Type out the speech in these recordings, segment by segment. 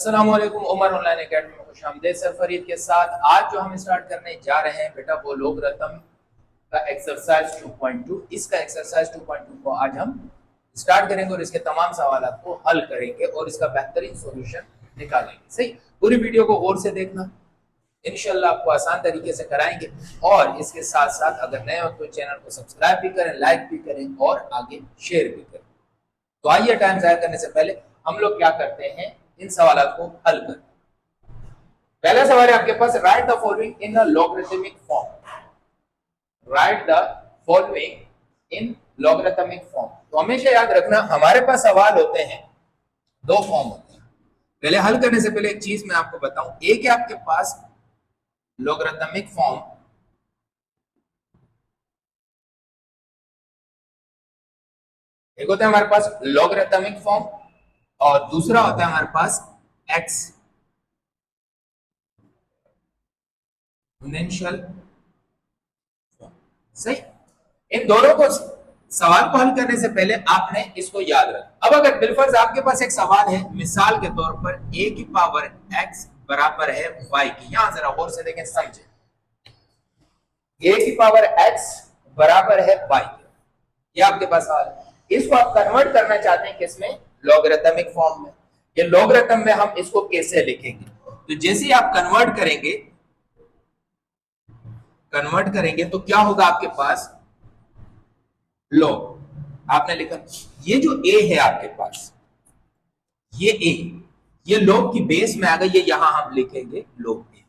अस्सलामुअलैकुम। Umar online academy में खुशामदीद। Sir Farid के साथ आज जो हम स्टार्ट करने जा रहे हैं बेटा वो लोगरिथम का एक्सरसाइज 2.2। इसका एक्सरसाइज 2.2 को आज हम स्टार्ट करेंगे और इसके तमाम सवालों को हल करेंगे और इसका बेहतरीन सॉल्यूशन निकालेंगे। सही, पूरी वीडियो को गौर से देखना, इंशाल्लाह आपको आसान तरीके से कराएंगे। और इसके साथ साथ अगर नए हो तो चैनल को सब्सक्राइब भी करें, लाइक भी करें और आगे शेयर भी करें। तो आइए टाइम जाया करने से पहले हम लोग क्या करते हैं, इन सवालों को हल कर। पहला सवाल है आपके पास, write the following in a logarithmic form. Write the following in logarithmic form. तो हमेशा याद रखना हमारे पास सवाल होते हैं, दो फॉर्म होते हैं। पहले हल करने से पहले एक चीज मैं आपको बताऊं, एक है आपके पास लॉगरिथमिक फॉर्म, एक होता है हमारे पास लॉगरिथमिक फॉर्म और दूसरा होता है हमारे पास एक्सपोनेंशियल फॉर्म। सही, इन दोनों को सवाल को हल करने से पहले आपने इसको याद रखना। अब अगर बिलफर्ज आपके पास एक सवाल है, मिसाल के तौर पर a की पावर x बराबर है y की, यहां जरा गौर से देखें समझे, a की पावर x बराबर है y की, ये आपके पास सवाल है। इसको आप कन्वर्ट करना चाहते हैं किसमें, लॉगरिथमिक फॉर्म में। ये लॉगरिथम में हम इसको कैसे लिखेंगे, तो जैसे ही आप कन्वर्ट करेंगे तो क्या होगा आपके पास, लॉग आपने लिखा, ये जो a है आपके पास, ये a, ये लॉग की बेस में आ गई, ये यहां हम लिखेंगे लॉग a।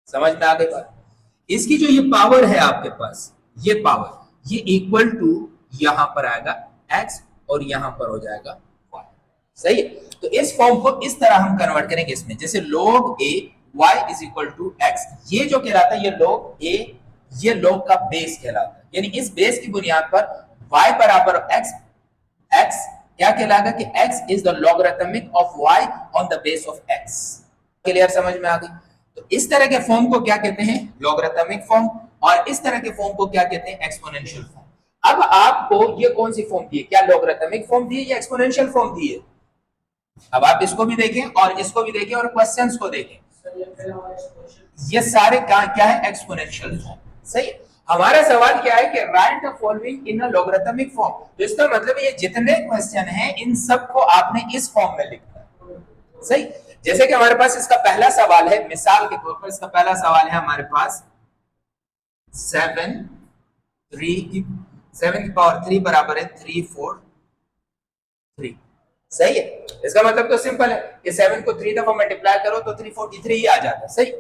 समझ में आ गई बात। इसकी जो ये पावर है आपके पास, ये पावर, ये इक्वल टू यहां पर आएगा x और यहां पर हो जाएगा y। सही है, तो इस फॉर्म को इस तरह हम कन्वर्ट करेंगे इसमें, जैसे log a y is equal to x। ये जो कहलाता है ये log a, ये log का बेस कहलाता है, यानी इस बेस की बुनियाद पर y बराबर x, x क्या कहलाएगा कि x is the logarithmic of y on the base of x। Clear, समझ में आ गई। तो इस तरह के फॉर्म को क्या कहते हैं, लॉगरिथमिक फॉर्म, और इस तरह के फॉर्म को क्या कहते हैं, एक्सपोनेंशियल फॉर्म। अब आपको ये कौन सी फॉर्म दी है, क्या लॉगरिथमिक फॉर्म दी है या एक्सपोनेंशियल फॉर्म दी है। अब आप इसको भी देखें और इसको भी देखें और क्वेश्चंस को देखें, ये सारे क्या है, एक्सपोनेंशियल फॉर्म। सही, हमारा सवाल क्या है कि right the following in a logarithmic form. तो इसका मतलब ये जितने क्वेश्चन हैं इन सबको आपने इस फॉर्म में लिखना है। सही, जैसे कि हमारे पास इसका पहला सवाल है, मिसाल के तौर पर इसका पहला सवाल है हमारे पास 7 की पावर 3 बराबर है 343। सही है, इसका मतलब तो सिंपल है कि 7 को 3 दफा मल्टीप्लाई करो तो 343 ही आ जाता है। सही,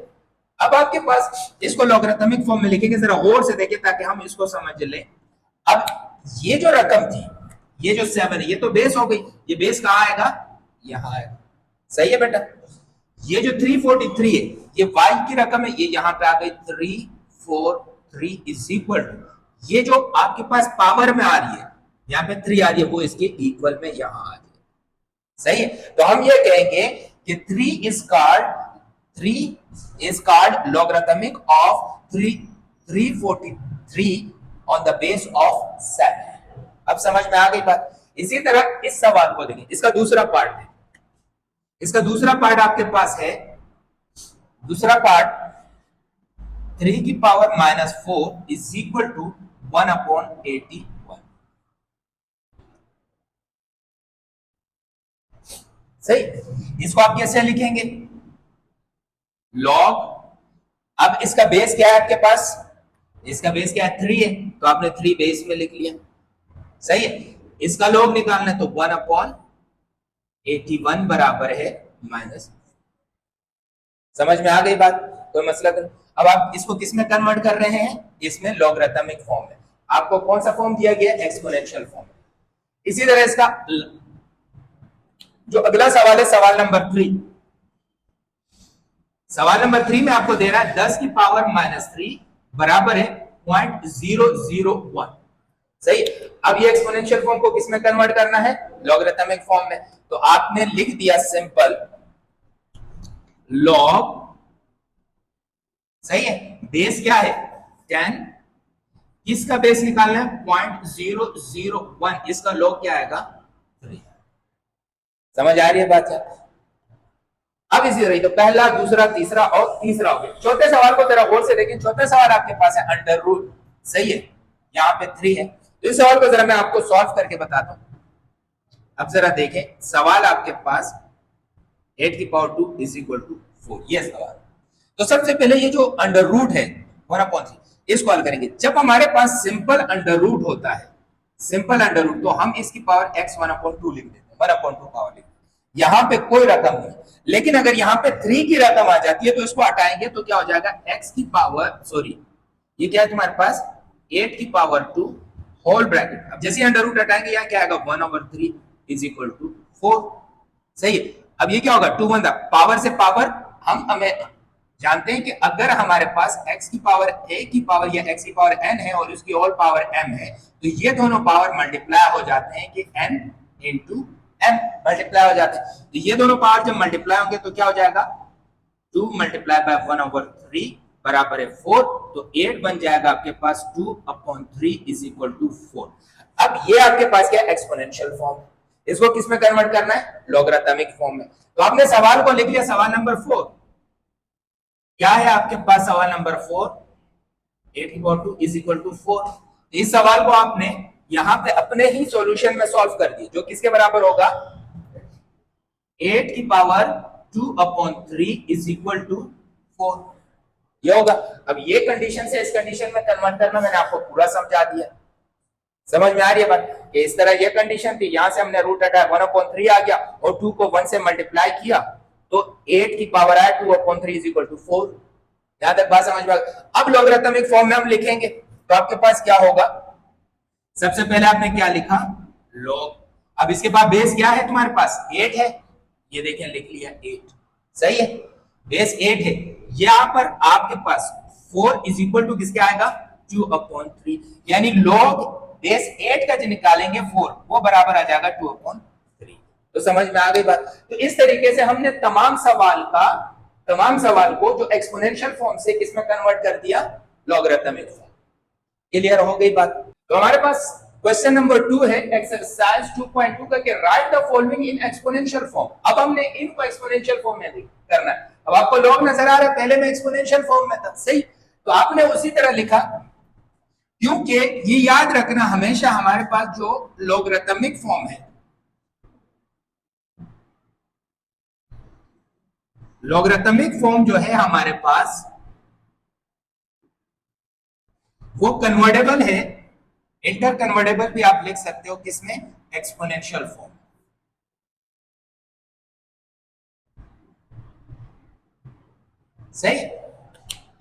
अब आपके पास इसको लॉगरिथमिक फॉर्म में लिखेंगे, जरा गौर से देखें ताकि हम इसको समझ लें। अब ये जो रकम थी, ये जो 7 है, ये तो बेस हो गई, ये बेस कहां आएगा, यहां आएगा। सही है बेटा, ये जो 343 है ये y की रकम है, ये यहां पे आ गई 343 इज इक्वल टू, ये जो आपके पास पावर में आ रही है, यहाँ पे 3 आ रही है, वो इसके इक्वल में यहां आ जाए। सही है, तो हम ये कहेंगे कि 3 is called logarithmic of 343 on the base of 7। अब समझ में आ गई बात। इसी तरह इस सवाल को देखें, इसका दूसरा पार्ट है, इसका दूसरा पार्ट आपके पास है, दूसरा पार्ट 3 की पावर -4 इज इक्वल टू 1/81। सही, इसको आप कैसे लिखेंगे, लॉग, अब इसका बेस क्या है आपके पास, इसका बेस क्या है 3 है, तो आपने 3 बेस में लिख लिया। सही है, इसका लॉग निकालना है तो 1/81 बराबर है माइनस। समझ में आ गई बात, कोई मसला कर। अब आप इसको किस में कन्वर्ट कर रहे हैं, इसमें लॉगरिथमिक फॉर्म में। आपको कौन सा फॉर्म दिया गया, एक्सपोनेंशियल फॉर्म। इसी तरह इसका जो अगला सवाल है, सवाल नंबर 3, सवाल नंबर 3 में आपको दे रहा है 10 की पावर -3 बराबर है 0.001। सही, अब ये एक्सपोनेंशियल फॉर्म को किस में कन्वर्ट करना है, लॉगरिथमिक फॉर्म में। तो आपने लिख दिया सिंपल लॉग, सही है, बेस क्या है 10, किसका बेस निकालना है 0.001, इसका लॉग क्या आएगा 3। समझ आ रही है बात है। चीज रही, तो पहला, दूसरा, तीसरा और तीसरा हो गया। चौथे सवाल को जरा गौर से देखें। चौथे सवाल आपके पास है अंडर रूट, सही है, यहाँ पे 3 है। तो इस सवाल को जरा मैं आपको सॉल्व करके बताता हूं। अब जरा देखें, सवाल आपके पास 8 की पावर 2 इज इक्वल टू 4, ये सवाल। तो सबसे पहले ये जो अंडर रूट है 1/3, इसको हल करेंगे। जब हमारे पास सिंपल अंडर रूट होता है, सिंपल अंडर रूट, तो हम इसकी पावर x 1/2 लिख देते हैं, 1/2 पावर लिख देते हैं। यहाँ पे कोई रकम नहीं, लेकिन अगर यहाँ पे 3 की रकम आ जाती है तो इसको हटाएंगे तो क्या हो जाएगा, x की पावर, सॉरी ये क्या है तुम्हारे पास 8 की पावर 2 होल ब्रैकेट। अब जैसे अंडर रूट हटाएंगे यहाँ क्या आएगा 1/3 इज इक्वल टू 4, सही है। अब ये क्या होगा 2 1 पावर से पावर, हम हमें जानते हैं कि अगर हमारे पास x की पावर a की पावर या x की पावर n है और उसकी ऑल पावर m है, तो ये दोनों पावर मल्टीप्लाई हो जाते हैं कि n इंटू m मल्टीप्लाई हो जाते हैं। तो ये दोनों पावर जब मल्टीप्लाई होंगे तो क्या हो जाएगा 2 मल्टीप्लाई बाय 1/3 बराबर है 4, तो 8 बन जाएगा आपके पास 2/3 इज इक्वल टू 4। अब ये आपके पास क्या एक्सपोनेंशियल फॉर्म, इसको किस में कन्वर्ट करना है, लॉगरिथमिक फॉर्म में। तो आपने सवाल को लिख लिया, सवाल नंबर 4 क्या है आपके पास, सवाल नंबर 4 8 की पावर 2 इज इक्वल टू 4। इस सवाल को आपने यहां पे अपने ही सॉल्यूशन में सॉल्व कर दिया, जो किसके बराबर होगा 8 की पावर 2/3 इज इक्वल टू 4, ये होगा। अब ये कंडीशन से इस कंडीशन में कन्वर्ट करना मैंने आपको पूरा समझा दिया, समझ में आ रही है बात कि इस तरह ये कंडीशन थी, यहां से हमने रूट हटाया 1/3 आ गया और 2 को 1 से मल्टीप्लाई किया तो 8 की पावर आया 2/3 इज इक्वल टू 4। यहां तक बात समझ में आ गई। अब लॉगरिथमिक फॉर्म में हम लिखेंगे तो आपके पास क्या होगा, सबसे पहले आपने क्या लिखा लॉग, अब इसके पास बेस क्या है तुम्हारे पास 8 है, ये देखें लिख लिया 8, सही है, बेस 8 है। यहां पर आपके पास 4 इज इक्वल टू किसके आएगा 2/3, यानी लॉग बेस 8 का जो निकालेंगे 4 वो बराबर आ जाएगा 2/3। तो समझ में आ गई बात। तो इस तरीके से हमने तमाम सवाल को जो एक्सपोनेंशियल फॉर्म से किसमें कन्वर्ट कर दिया, लॉगरिथमिक फॉर्म। क्लियर हो गई बात। तो हमारे पास क्वेश्चन नंबर 2 है एक्सरसाइज 2.2 का कि right the following in exponential form. अब हमने इनको एक्सपोनेंशियल फॉर्म में करना है। अब आपको लॉग नजर आ रहा है, पहले में एक्सपोनेंशियल फॉर्म में था, सही, तो आपने उसी तरह लिखा, क्योंकि ये याद रखना हमेशा हमारे पास जो लॉगरिथमिक फॉर्म है, लॉगरिथमिक फॉर्म जो है हमारे पास वो कन्वर्टेबल है, इंटर कन्वर्टेबल भी आप लिख सकते हो किसमें, एक्सपोनेंशियल फॉर्म। सही,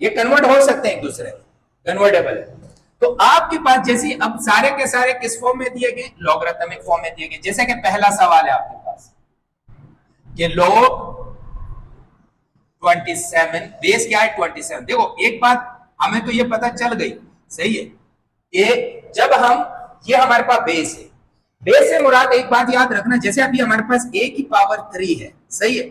ये कन्वर्ट हो सकते हैं एक दूसरे, कन्वर्टेबल है। तो आपके पास जैसे अब सारे के सारे किस फॉर्म में दिए गए, लॉगरिथमिक फॉर्म में दिए गए। जैसे कि पहला सवाल है आपके पास कि log 27, बेस क्या है 27। देखो एक बात हमें तो ये पता चल गई, सही है, ये जब हम, ये हमारे पास बेस है, बेस से मुराद एक बात याद रखना, जैसे अभी हमारे पास a की पावर 3 है, सही है,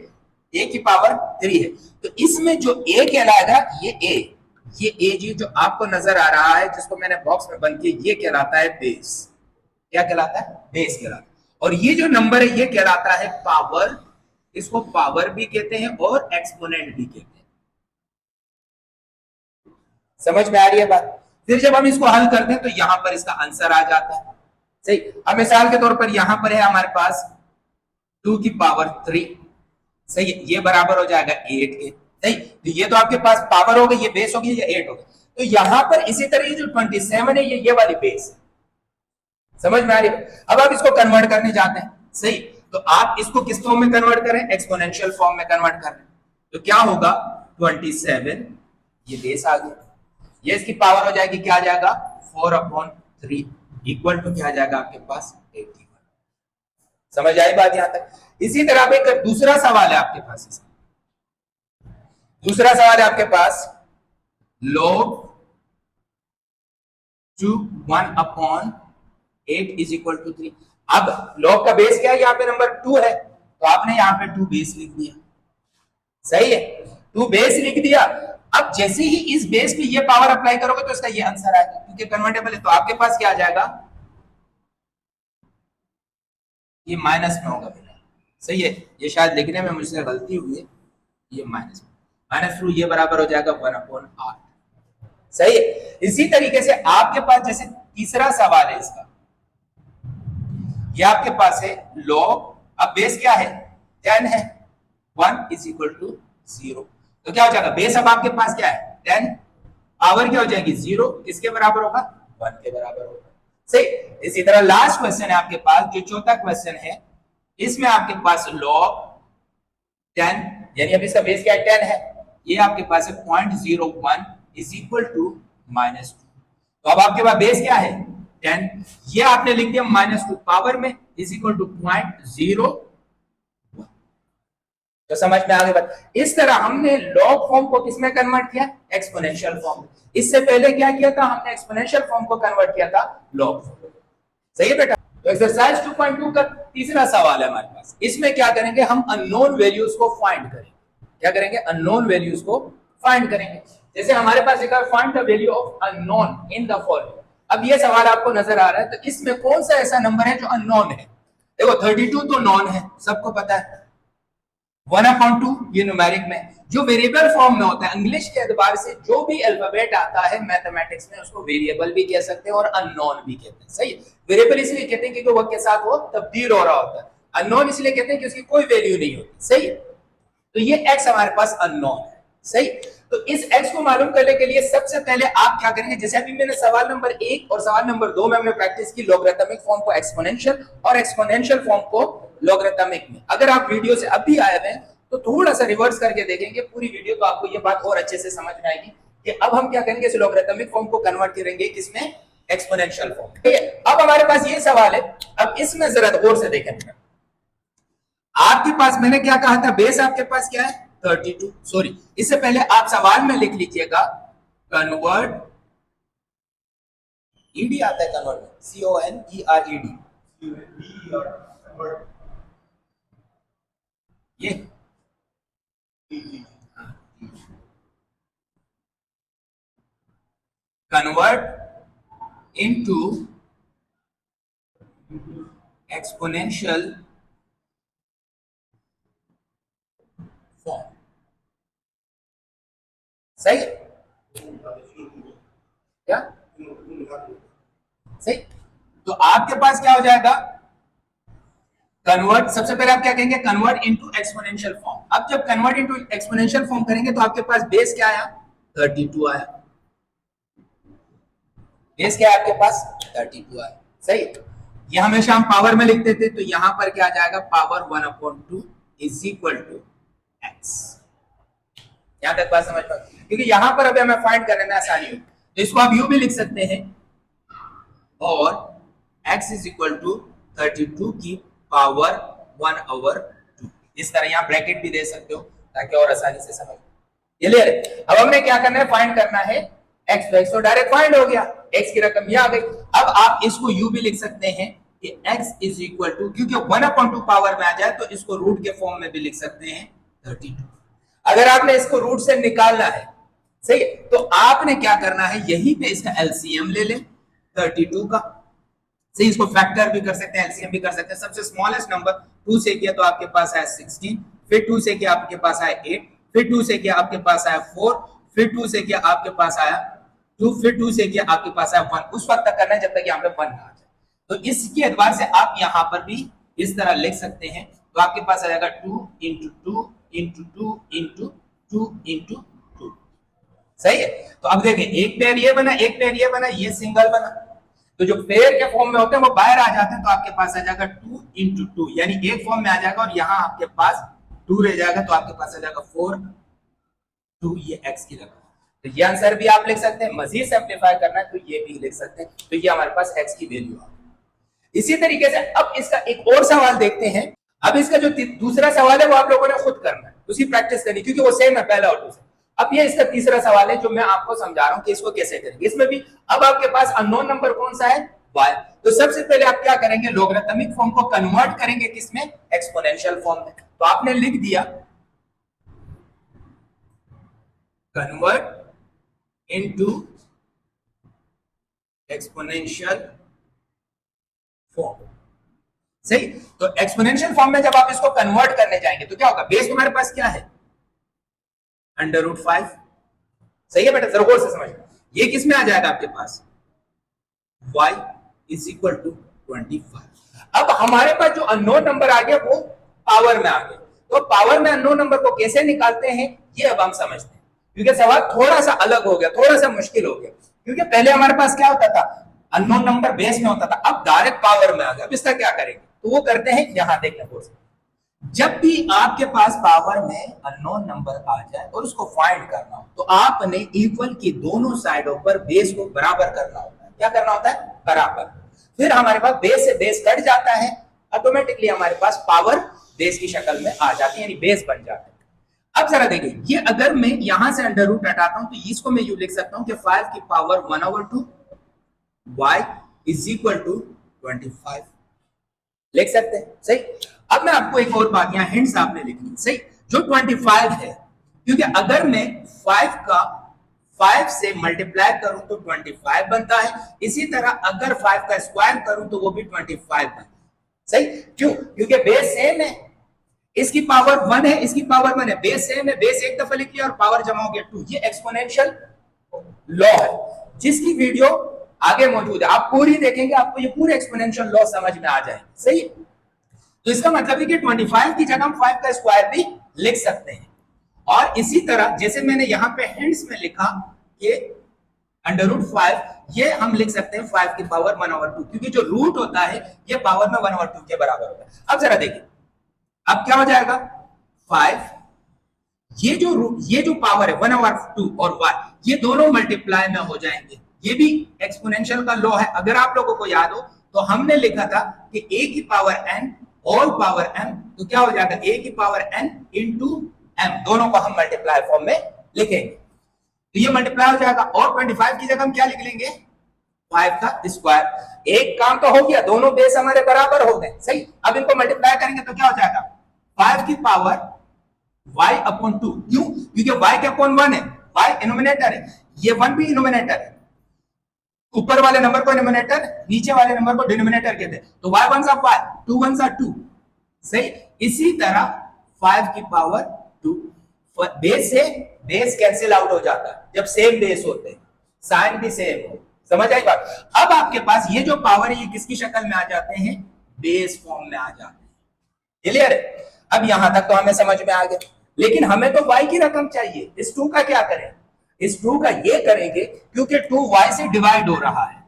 a की पावर 3 है, तो इसमें जो a कहलाएगा, ये a जी जो आपको नजर आ रहा है, जिसको मैंने बॉक्स में बंद किया, ये कहलाता है बेस। क्या कहलाता है, बेस कहलाता है। और ये जो नंबर है ये कहलाता है पावर, इसको पावर भी कहते हैं और एक्सपोनेंट भी कहते हैं। समझ में आ रही है बात। फिर जब हम इसको हल करते हैं तो यहां पर इसका आंसर आ जाता है, सही। अब मिसाल के तौर पर यहां पर है हमारे पास 2 की पावर 3, सही है, ये बराबर हो जाएगा 8 के, सही। तो ये तो आपके पास पावर हो गई, ये बेस हो गई, ये 8 हो गया। तो यहां पर इसी तरह जो 27 है ये वाली बेस है, समझ में आ रही है। अब आप इसको कन्वर्ट करने जाते हैं, सही, तो आप इसको किस फॉर्म में कन्वर्ट करें, एक्सपोनेंशियल फॉर्म में कन्वर्ट करें, तो क्या होगा 27, ये बेस आ गया, ये इसकी पावर हो जाएगी, क्या आ जाएगा 4/3 इक्वल टू क्या आ जाएगा आपके पास 81। समझ आई बात यहां तक। इसी तरह पे एक दूसरा सवाल है आपके पास, दूसरा सवाल है आपके पास log 1/8 इज इक्वल टू 3। अब log का बेस क्या है, यहाँ पे नंबर 2 है, तो आपने यहाँ पे 2 बेस लिख दिया, सही है, 2 बेस लिख दिया। अब जैसे ही इस बेस पे ये पावर अप्लाई करोगे तो इसका ये आंसर आएगा, क्योंकि कन्वर्टेबल है। तो आपके पास क्या आ जाएगा, ये माइनस में होगा, सही है, ये शायद लिखने में मुझसे गलती हुई है, ये माइनस टू, ये बराबर हो जाएगा 1/8। सही है। इसी तरीके से आपके पास जैसे तीसरा सवाल है इसका, ये आपके पास है लॉग, अब बेस क्या है 10 है, 1 इज इक्वल टू 0, तो क्या हो जाएगा बेस अब आपके पास क्या है 10, पावर क्या हो जाएगी 0, किसके बराबर होगा 1 के बराबर होगा। सही। इसी तरह लास्ट क्वेश्चन है आपके पास, जो चौथा क्वेश्चन है, इसमें आपके पास लॉग 10, यानी अब इसका बेस क्या है 10 है, ये आपके पास है 0.01 इज इक्वल टू -2, तो अब आपके पास बेस क्या है 10, ये आपने लिख दिया -2 पावर में इज इक्वल टू 0.0, तो समझ में आ गई बात। इस तरह हमने लॉग फॉर्म को किसमें कन्वर्ट किया, एक्सपोनेंशियल फॉर्म। इससे पहले क्या किया था हमने, एक्सपोनेंशियल फॉर्म को कन्वर्ट किया था लॉग फॉर्म। सही है बेटा। तो एक्सरसाइज 2.2 का तीसरा सवाल है हमारे पास, इसमें क्या करेंगे हम अननोन वैल्यूज को फाइंड करेंगे। क्या करेंगे, अननोन वैल्यूज को फाइंड करेंगे। जैसे हमारे पास लिखा है find the value of unknown in the following. अब ये सवाल आपको नजर आ रहा है, तो इसमें कौन सा ऐसा नंबर है जो अननोन है। देखो 32 तो नॉन है, सबको पता है, 1/2 ये न्यूमेरिक में, जो वेरिएबल फॉर्म में होता है, इंग्लिश के एतबार से जो भी अल्फाबेट आता है मैथमेटिक्स में उसको वेरिएबल भी कह सकते हैं और अननोन भी कहते हैं। सही है। वेरिएबल इसलिए कहते हैं क्योंकि वक्त के साथ वो तब्दील हो रहा होता है, अननोन इसलिए कहते हैं कि उसकी कोई वैल्यू नहीं होती। सही है। तो ये x हमारे पास अननोन है। सही। तो इस x को मालूम करने के लिए सबसे पहले आप क्या करेंगे, जैसे अभी मैंने सवाल नंबर 1 और सवाल नंबर 2 में हमने प्रैक्टिस की लॉगरिथमिक फॉर्म को एक्सपोनेंशियल और एक्सपोनेंशियल फॉर्म को लॉगरिथमिक में। अगर आप वीडियो से अभी आए हैं तो थोड़ा सा रिवर्स करके देखेंगे पूरी वीडियो, तो आपको ये बात और अच्छे से समझ में आएगी कि अब हम क्या करेंगे, इस लॉगरिथमिक फॉर्म को कन्वर्ट करेंगे किसमें, एक्सपोनेंशियल फॉर्म। ठीक है। अब हमारे पास ये सवाल है, अब इसमें जरा गौर से देखेंगे। आपके पास मैंने क्या कहा था, बेस आपके पास क्या है 32, सॉरी इससे पहले आप सवाल में लिख लीजिएगा कन्वर्ट, ईडी आता है कन्वर्ट में, CONERED, ये कन्वर्ट इनटू एक्सपोनेंशियल फॉर्म। सही क्या, सही। तो आपके पास क्या हो जाएगा, कन्वर्ट, सबसे पहले आप क्या कहेंगे, कन्वर्ट इनटू एक्सपोनेंशियल फॉर्म। अब जब कन्वर्ट इनटू एक्सपोनेंशियल फॉर्म करेंगे तो आपके पास बेस क्या आया 32 आया, बेस क्या है आपके पास 32 आया। सही। ये हमेशा हम पावर में लिखते थे, तो यहां पर क्या आ जाएगा, power 1/2 is equal to x। यहां तक बात समझ में, क्योंकि यहां पर अभी हमें फाइंड करने में आसानी हो, तो इसको आप यूं भी लिख सकते हैं, और x इज इक्वल टू 32 की पावर 1/2, इस तरह यहां ब्रैकेट भी दे सकते हो ताकि और आसानी से समझ। क्लियर है। अब हमने क्या करना है, फाइंड करना है x, तो x तो डायरेक्ट फाइंड हो गया, x की रकम ये आ गई। अब आप इसको यू भी लिख सकते हैं कि x इज इक्वल टू, क्योंकि 1/2 पावर में आ जाए तो इसको रूट के फॉर्म में भी लिख सकते हैं 32। अगर आपने इसको रूट से निकालना है, सही, तो आपने क्या करना है, यहीं पे इसका एलसीएम ले लें 32 का। सही। इसको फैक्टर भी कर सकते हैं, एलसीएम भी कर सकते हैं। सबसे स्मॉलेस्ट नंबर 2 से किया तो आपके पास आया 16, फिर 2 से किया आपके पास आया 8, फिर 2 से किया आपके पास आया 4, फिर 2 से किया आपके पास आया 2, फिर 2 से किया आपके पास आया 1। उस वक्त तक करना है जब तक यहाँ पे 1 ना आ जाए। तो इसके एतबार से आप यहाँ पर भी इस तरह लिख सकते हैं, तो आपके पास आ जाएगा 2 इंटू 2 इंटू 2 इंटू 2 इंटू 2। सही है। तो अब देखें, एक पेयर ये बना, एक पेयर ये बना, ये सिंगल बना, तो जो पेयर के फॉर्म में होते हैं वो बाहर आ जाते हैं, तो आपके पास आ जाएगा 2 इंटू 2, यानी एक फॉर्म में आ जाएगा, और यहां आपके पास 2 रह जाएगा, तो आपके पास आ जाएगा 4 2, ये x की रकम। तो ये आंसर भी आप लिख सकते हैं, मजीद सिंपलीफाई करना है तो ये भी लिख सकते हैं, तो ये हमारे पास x की वैल्यू आ गई। इसी तरीके से अब इसका एक और सवाल देखते हैं। अब इसका जो दूसरा सवाल है वो आप लोगों ने खुद करना है, उसी प्रैक्टिस करनी, क्योंकि वो सेम है पहला और दूसरा। अब ये इसका तीसरा सवाल है जो मैं आपको समझा रहा हूं कि इसको कैसे करेंगे। इसमें भी अब आपके पास अननोन नंबर कौन सा है, y। तो सबसे पहले आप क्या करेंगे, लोगरिथमिक फॉर्म को कन्वर्ट करेंगे किसमें, एक्सपोनेंशियल फॉर्म में। तो आपने लिख दिया कन्वर्ट इनटू एक्सपोनेंशियल फॉर्म। सही। तो एक्सपोनेंशियल फॉर्म में जब आप इसको कन्वर्ट करने जाएंगे तो क्या होगा, बेस हमारे पास क्या है √5। सही है बेटा, जरा गौर से समझ। ये किस में आ जाएगा आपके पास, y = 25। अब हमारे पास जो अननोन नंबर आ गया वो पावर में आ गया, तो पावर में अननोन नंबर को कैसे निकालते हैं ये अब हम समझते हैं, क्योंकि सवाल थोड़ा सा अलग हो गया, थोड़ा सा मुश्किल हो गया। क्योंकि पहले हमारे पास क्या होता था, अननोन नंबर बेस में होता था, अब डायरेक्ट पावर में आ गया। अब इसका क्या करेंगे, तो वो करते हैं, यहां देखना। जब भी आपके पास पावर में अननोन नंबर आ जाए और उसको फाइंड करना हो, तो आपने इक्वल की दोनों साइडों पर बेस को बराबर करना होता है। क्या करना होता है, बराबर। फिर हमारे पास बेस से बेस कट जाता है, ऑटोमेटिकली हमारे पास पावर बेस की शक्ल में आ जाती है, यानी बेस बन जाता है। अब जरा देखिए, ये अगर मैं यहां से अंडर रूट हटाता हूं तो इसको मैं यूं लिख सकता हूं कि 5 की पावर 1/2 y = 25 लिख सकते हैं। सही। अब मैं आपको एक और बात, यहां हिंट्स आपने लिखनी, सही। जो 25 है, क्योंकि अगर मैं 5 से मल्टीप्लाई करूं तो 25 बनता है, इसी तरह अगर 5 का स्क्वायर करूं तो वो भी 25 बनता है। सही। क्यों, क्योंकि बेस सेम है, इसकी पावर 1 है, इसकी पावर 1 है, बेस सेम है, बेस एक दफा लिख लिया और पावर जमा हो गया 2। ये एक्सपोनेंशियल लॉ है, जिसकी वीडियो आगे मौजूद है, आप पूरी देखेंगे आपको ये पूरे एक्सपोनेंशियल लॉ समझ में आ जाएंगे। सही। तो इसका मतलब है कि 25 की जगह हम 5 का स्क्वायर भी लिख सकते हैं। और इसी तरह जैसे मैंने यहां पे हिंट्स में लिखा कि √5, ये हम लिख सकते हैं 5 की पावर 1/2, क्योंकि जो रूट होता है ये पावर में 1/2 के बराबर होता है। अब जरा देखिए, अब क्या हो जाएगा, 5, ये जो पावर है 1/2 और y, ये दोनों मल्टीप्लाई में हो जाएंगे। ये भी एक्सपोनेंशियल का लॉ है। अगर आप लोगों को याद हो तो हमने लिखा था कि a की power n all power m, तो क्या हो जाएगा, a की पावर n इंटू m, दोनों को हम मल्टीप्लाई फॉर्म में लिखेंगे, तो ये मल्टीप्लाई हो जाएगा। और 25 की जगह हम क्या लिख लेंगे, 5 का स्क्वायर। एक काम तो हो गया, दोनों बेस हमारे बराबर हो गए। सही। अब इनको मल्टीप्लाई करेंगे तो क्या हो जाएगा, 5 की पावर y/2। क्यों, क्योंकि y के अपॉन 1 है, y इनोमिनेटर है, ये 1 भी इनोमिनेटर है। ऊपर वाले नंबर को डिनोमिनेटर, नीचे वाले नंबर को डिनोमिनेटर कहते हैं। तो y 1 5, 2 1 2। सही। इसी तरह 5 की पावर 2, बेस से बेस कैंसिल आउट हो जाता है जब सेम बेस होते हैं, साइन भी सेम हो। समझ आई बात। अब आपके पास ये जो पावर है ये किसकी शक्ल में आ जाते हैं, बेस फॉर्म में आ जाते हैं। क्लियर है। अब यहां तक तो हमें समझ में आ गया, लेकिन हमें तो y की रकम चाहिए। इस 2 का क्या करें, इस 2 का ये करेंगे, क्योंकि 2y से डिवाइड हो रहा है,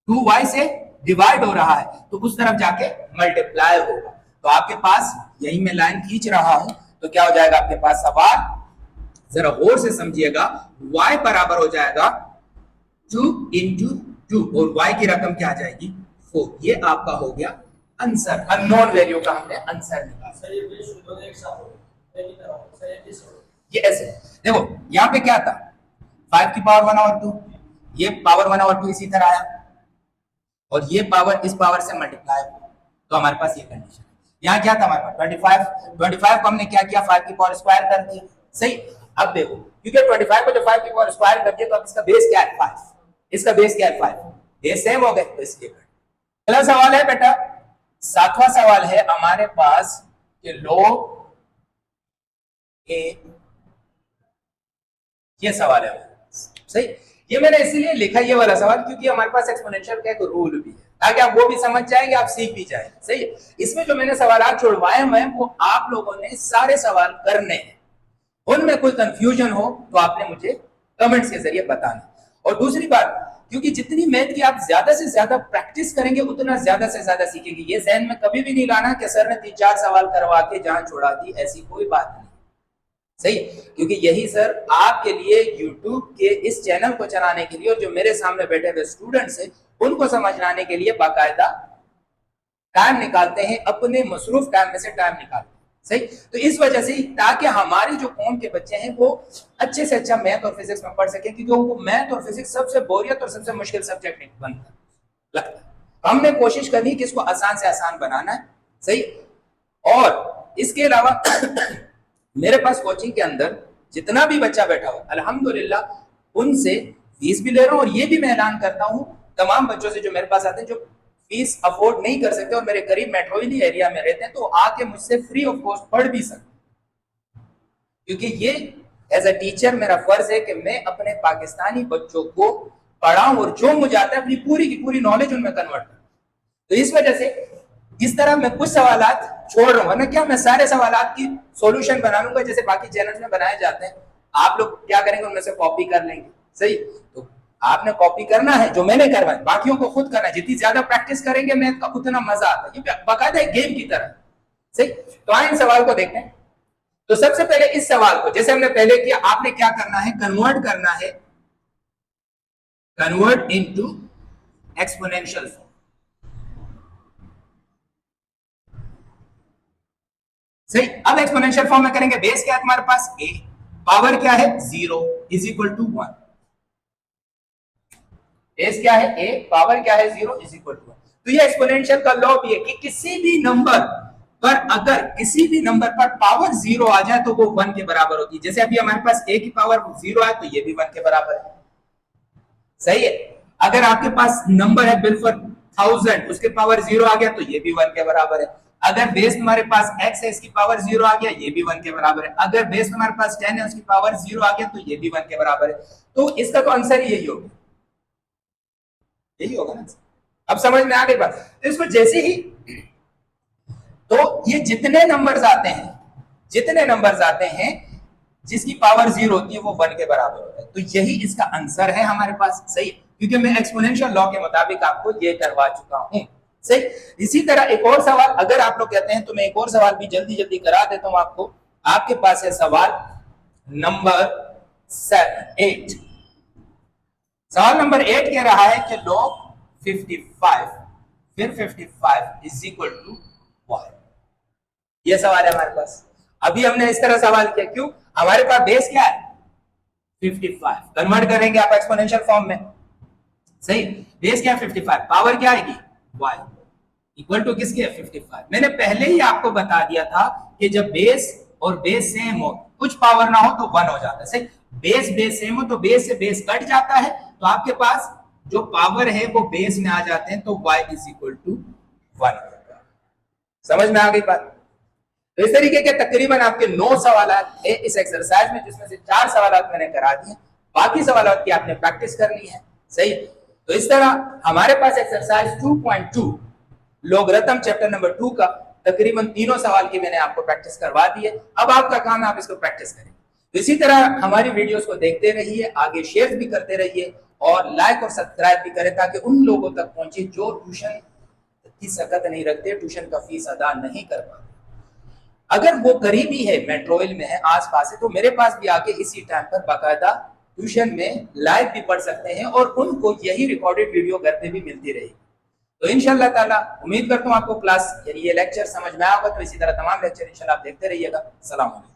2y से डिवाइड हो रहा है, तो उस तरफ जाके मल्टीप्लाई होगा। तो आपके पास, यही मैं लाइन खींच रहा हूं, तो क्या हो जाएगा आपके पास सवाल, जरा गौर से समझिएगा, y बराबर हो जाएगा 2 × 2 और y की रकम क्या आ जाएगी, 4। ये आपका हो गया आंसर, अननोन वैल्यू का हमने आंसर निकाला। ये ऐसे देखो, यहां पे क्या था, 5 की पावर 1/2, ये पावर 1/2 इसी तरह आया, और ये पावर इस पावर से मल्टीप्लाई हुआ, तो हमारे पास ये कंडीशन है। यहाँ क्या था हमारे पास 25 को हमने क्या किया, 5 की पावर स्क्वायर कर दिया। सही। अब देखो, क्योंकि 25 को जब 5 की पावर स्क्वायर कर दिया तो अब इसका बेस क्या है, 5, इसका बेस क्या है, 5, बेस सेम हो गए, तो इसलिए अगला सवाल है बेटा, 7वां सवाल है हमारे पास कि log a, ये सवाल है। सही। ये मैंने इसीलिए लिखा ये वाला सवाल, क्योंकि हमारे पास एक्सपोनेंशियल का एक रूल भी है, ताकि आप वो भी समझ जाएंगे, आप सीख भी जाएंगे। सही है। इसमें जो मैंने सवाल छुड़वाए हुए हैं वो आप लोगों ने सारे सवाल करने हैं, उनमें कोई कंफ्यूजन हो तो आपने मुझे कमेंट्स के जरिए बताना। और दूसरी बात, क्योंकि जितनी मैथ की आप ज्यादा से ज्यादा प्रैक्टिस करेंगे उतना ज्यादा से ज्यादा सीखेंगे। ये जहन में कभी भी नहीं लाना कि सर ने 3-4 सवाल करवा के जान छुड़ा दी, ऐसी कोई बात नहीं। सही। क्योंकि यही सर आपके लिए YouTube के इस चैनल को चलाने के लिए, और जो मेरे सामने बैठे हुए स्टूडेंट्स हैं उनको समझाने के लिए बाकायदा टाइम निकालते हैं, अपने मसरूफ टाइम में से टाइम निकालते हैं। सही। तो इस वजह से, ताकि हमारी जो कौम के बच्चे हैं वो अच्छे से अच्छा मैथ और फिजिक्स में पढ़ सके, क्योंकि उनको मैथ और फिजिक्स सबसे बोरियत और सबसे मुश्किल सब्जेक्ट बनता लगता। हमने कोशिश करनी कि इसको आसान से आसान बनाना है। सही। और इसके अलावा मेरे पास कोचिंग के अंदर जितना भी बच्चा बैठा हुआ, अल्हम्दुलिल्लाह उनसे फीस भी ले रहा हूं, और ये भी मैं ऐलान करता हूं तमाम बच्चों से जो मेरे पास आते हैं, जो फीस अफोर्ड नहीं कर सकते और मेरे करीब मेट्रोपॉलिटन एरिया में रहते हैं, तो आके मुझसे फ्री ऑफ कॉस्ट पढ़ भी सकते, क्योंकि ये एज अ टीचर मेरा फर्ज है कि मैं अपने पाकिस्तानी बच्चों को पढ़ाऊं और जो मुझे आता है अपनी पूरी की पूरी नॉलेज उनमें कन्वर्ट करूं। तो इस वजह से इस तरह मैं कुछ सवालात छोड़ रहा हूं, वरना क्या मैं सारे सवालात की सॉल्यूशन बना लूंगा जैसे बाकी चैनल्स में बनाए जाते हैं। आप लोग क्या करेंगे, उनमें से कॉपी कर लेंगे। सही, तो आपने कॉपी करना है जो मैंने करवाया, बाकियों को खुद करना है। जितनी ज्यादा प्रैक्टिस करेंगे मैथ का उतना मजा आता है, ये बाकायदा एक गेम की तरह। सही, तो आए इन सवाल को देखते हैं। तो सबसे पहले इस सवाल को जैसे हमने पहले किया, आपने क्या करना है, कन्वर्ट करना है, कन्वर्ट इनटू एक्सपोनेंशियल फॉर्म। सही, अब एक्सपोनेंशियल फॉर्म में करेंगे। बेस क्या है तुम्हारे पास, a, पावर क्या है 0 इज इक्वल टू 1। बेस क्या है a, पावर क्या है 0 इज इक्वल टू 1। तो ये एक्सपोनेंशियल का लॉ भी है कि किसी भी नंबर पर, अगर किसी भी नंबर पर पावर 0 आ जाए तो वो 1 के बराबर होती है। जैसे अभी हमारे पास a की पावर 0 है तो ये भी 1 के बराबर है। सही है, अगर आपके पास नंबर है बिल्कुल 1000, उसके पावर 0 आ गया तो ये भी 1 के बराबर है। अगर बेस तुम्हारे पास x है, इसकी पावर 0 आ गया, ये भी 1 के बराबर है। अगर बेस तुम्हारे पास 10 है, उसकी पावर 0 आ गया तो ये भी 1 के बराबर है। तो इसका तो आंसर यही होगा, यही होगा ना। अब समझ में आ गई बात। तो इसको जैसे ही, तो ये जितने नंबर्स आते हैं, जितने नंबर्स आते हैं जिसकी पावर 0 होती है वो 1 के बराबर होता है। तो यही इसका आंसर है हमारे पास। सही, क्योंकि मैं एक्सपोनेंशियल लॉ के मुताबिक आपको ये करवा चुका हूं। सही, इसी तरह एक और सवाल अगर आप लोग कहते हैं तो मैं एक और सवाल भी जल्दी जल्दी करा देता हूं आपको। आपके पास है सवाल नंबर 8। सवाल नंबर 8 कह रहा है कि log 55 फिर 55 इज इक्वल टू y। ये सवाल है हमारे पास। अभी हमने इस तरह सवाल किया, क्यों, हमारे पास बेस क्या है 55, कन्वर्ट करेंगे आप एक्सपोनेंशियल फॉर्म में। सही, बेस क्या है 55, पावर क्या आएगी y, इक्वल टू किसके 55। मैंने पहले ही आपको बता दिया था कि जब बेस और बेस सेम हो, कुछ पावर ना हो तो 1 हो जाता है। सही, बेस सेम हो तो बेस से बेस कट जाता है, तो आपके पास जो पावर है वो बेस में आ जाते हैं, तो y इज इक्वल टू 1। समझ में आ गई बात। तो इस तरीके के तकरीबन आपके 9 सवाल है इस एक्सरसाइज में, जिसमें से 4 सवाल मैंने करा दिए, बाकी सवाल की आपने प्रैक्टिस कर ली है। सही, तो इस तरह हमारे पास एक्सरसाइज 2.2 लोगरिथम चैप्टर नंबर 2 का तकरीबन तीनों सवाल की मैंने आपको प्रैक्टिस करवा दी है। अब आपका काम है आप इसको प्रैक्टिस करें। तो इसी तरह हमारी वीडियोस को देखते रहिए, आगे शेयर भी करते रहिए और लाइक और सब्सक्राइब भी करें, ताकि उन लोगों तक पहुंचे जो ट्यूशन की सकत नहीं रखते, ट्यूशन का फीस अदा नहीं कर पाते। अगर वो करीबी है, मेट्रोविल में है, आसपास है, तो मेरे पास भी आके इसी टाइम पर बाकायदा ट्यूशन में लाइव भी पढ़ सकते हैं और उनको यही रिकॉर्डेड वीडियो घर पे भी मिलती रहेगी। तो इंशाल्लाह ताला उम्मीद करता हूँ आपको क्लास यानी ये लेक्चर समझ में आया होगा। तो इसी तरह तमाम लेक्चर इंशाल्लाह आप देखते रहिएगा। सलाम अलैकुम।